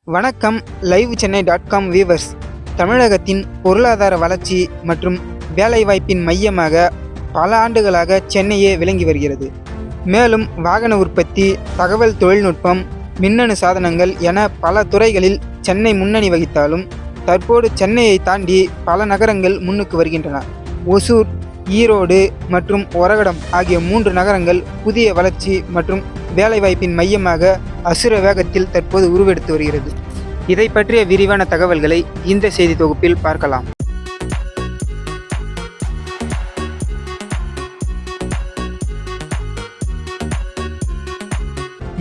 வணக்கம். லைவ் சென்னை.com வியூவர்ஸ். தமிழகத்தின் பொருளாதார வளர்ச்சி மற்றும் வேலைவாய்ப்பின் மையமாக பல ஆண்டுகளாக சென்னையே விளங்கி வருகிறது. மேலும் வாகன உற்பத்தி, தகவல் தொழில்நுட்பம், மின்னணு சாதனங்கள் என பல துறைகளில் சென்னை முன்னணி வகித்தாலும் தற்போது சென்னையை தாண்டி பல நகரங்கள் முன்னுக்கு வருகின்றன. ஒசூர், ஈரோடு மற்றும் ஒரகடம் ஆகிய 3 நகரங்கள் புதிய வளர்ச்சி மற்றும் வேலைவாய்ப்பின் மையமாக அசுர வேகத்தில் தற்போது உருவெடுத்து வருகிறது. இதை பற்றிய விரிவான தகவல்களை இந்த செய்தி தொகுப்பில் பார்க்கலாம்.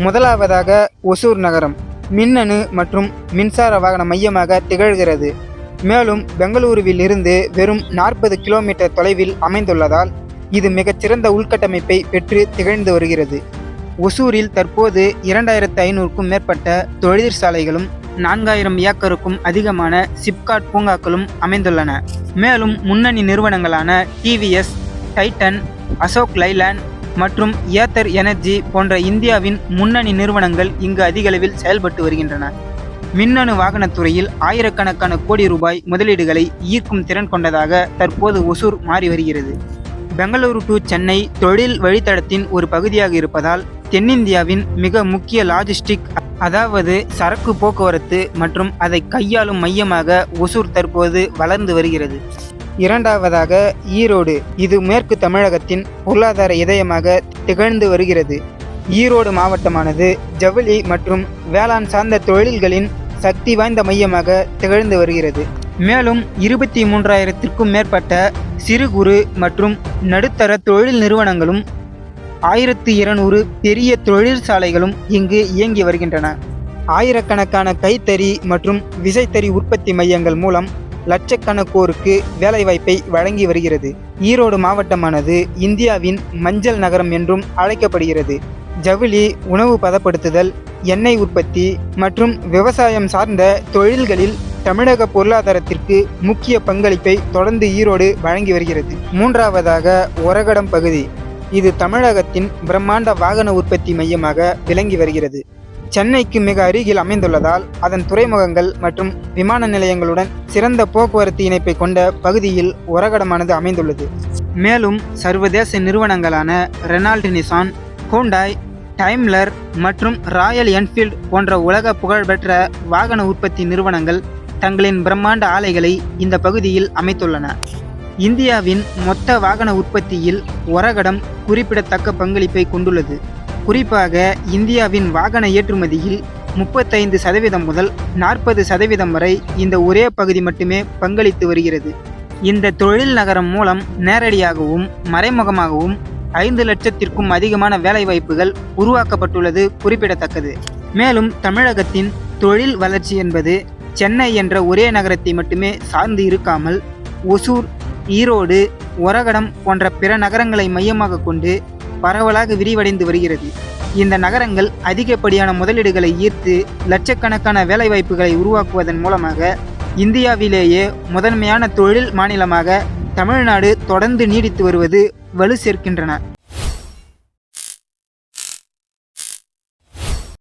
முதலாவதாக ஒசூர் நகரம் மின்னணு மற்றும் மின்சார வாகன மையமாக திகழ்கிறது. மேலும் பெங்களூருவில் இருந்து வெறும் 40 கிலோமீட்டர் தொலைவில் அமைந்துள்ளதால் இது மிகச்சிறந்த உள்கட்டமைப்பை பெற்று திகழ்ந்து வருகிறது. ஒசூரில் தற்போது 2500க்கும் மேற்பட்ட தொழிற்சாலைகளும் 4000 ஏக்கருக்கும் அதிகமான சிப்காட் பூங்காக்களும் அமைந்துள்ளன. மேலும் முன்னணி நிறுவனங்களான டிவிஎஸ், டைட்டன், அசோக் லைலாண்ட் மற்றும் ஏத்தர் எனர்ஜி போன்ற இந்தியாவின் முன்னணி நிறுவனங்கள் இங்கு அதிகளவில் செயல்பட்டு வருகின்றன. மின்னணு வாகனத்துறையில் ஆயிரக்கணக்கான கோடி ரூபாய் முதலீடுகளை ஈர்க்கும் திறன் கொண்டதாக தற்போது ஒசூர் மாறி வருகிறது. பெங்களூரு டு சென்னை தொழில் வழித்தடத்தின் ஒரு பகுதியாக இருப்பதால் தென்னிந்தியாவின் மிக முக்கிய லாஜிஸ்டிக், அதாவது சரக்கு போக்குவரத்து மற்றும் அதை கையாளும் மையமாக ஒசூர் தற்போது வளர்ந்து வருகிறது. இரண்டாவதாக ஈரோடு. இது மேற்கு தமிழகத்தின் பொருளாதார இதயமாக திகழ்ந்து வருகிறது. ஈரோடு மாவட்டமானது ஜவுளி மற்றும் வேளாண் சார்ந்த தொழில்களின் சக்தி வாய்ந்த மையமாக திகழ்ந்து வருகிறது. மேலும் 23,000க்கும் மேற்பட்ட சிறு குறு மற்றும் நடுத்தர தொழில் நிறுவனங்களும் 1200 பெரிய தொழிற்சாலைகளும் இங்கு இயங்கி வருகின்றன. ஆயிரக்கணக்கான கைத்தறி மற்றும் விசைத்தறி உற்பத்தி மையங்கள் மூலம் லட்சக்கணக்கோருக்கு வேலைவாய்ப்பை வழங்கி வருகிறது. ஈரோடு மாவட்டமானது இந்தியாவின் மஞ்சள் நகரம் என்றும் அழைக்கப்படுகிறது. ஜவுளி, உணவு பதப்படுத்துதல், எண்ணெய் உற்பத்தி மற்றும் விவசாயம் சார்ந்த தொழில்களில் தமிழக பொருளாதாரத்திற்கு முக்கிய பங்களிப்பை தொடர்ந்து ஈரோடு வழங்கி வருகிறது. மூன்றாவதாக ஒரகடம் பகுதி. இது தமிழகத்தின் பிரம்மாண்ட வாகன உற்பத்தி மையமாக விளங்கி வருகிறது. சென்னைக்கு மிக அருகில் அமைந்துள்ளதால் அதன் துறைமுகங்கள் மற்றும் விமான நிலையங்களுடன் சிறந்த போக்குவரத்து இணைப்பை கொண்ட பகுதியில் ஒரகடமானது அமைந்துள்ளது. மேலும் சர்வதேச நிறுவனங்களான ரெனால்ட், நிசான், ஹூண்டாய், டைம்லர் மற்றும் ராயல் என்ஃபீல்ட் போன்ற உலக புகழ்பெற்ற வாகன உற்பத்தி நிறுவனங்கள் தங்களின் பிரம்மாண்ட ஆலைகளை இந்த பகுதியில் அமைத்துள்ளன. இந்தியாவின் மொத்த வாகன உற்பத்தியில் ஒரகடம் குறிப்பிடத்தக்க பங்களிப்பை கொண்டுள்ளது. குறிப்பாக இந்தியாவின் வாகன ஏற்றுமதியில் 35% முதல் 40% வரை இந்த ஒரே பகுதி மட்டுமே பங்களித்து வருகிறது. இந்த தொழில் நகரம் மூலம் நேரடியாகவும் மறைமுகமாகவும் 5 லட்சத்திற்கும் அதிகமான வேலைவாய்ப்புகள் உருவாக்கப்பட்டுள்ளது குறிப்பிடத்தக்கது. மேலும் தமிழகத்தின் தொழில் வளர்ச்சி என்பது சென்னை என்ற ஒரே நகரத்தை மட்டுமே சார்ந்து இருக்காமல் ஒசூர், ஈரோடு, ஒரகடம் போன்ற பிற நகரங்களை மையமாக கொண்டு பரவலாக விரிவடைந்து வருகிறது. இந்த நகரங்கள் அதிகப்படியான முதலீடுகளை ஈர்த்து லட்சக்கணக்கான வேலைவாய்ப்புகளை உருவாக்குவதன் மூலமாக இந்தியாவிலேயே முதன்மையான தொழில் மாநிலமாக தமிழ்நாடு தொடர்ந்து நீடித்து வருவது வலு சேர்க்கின்றன.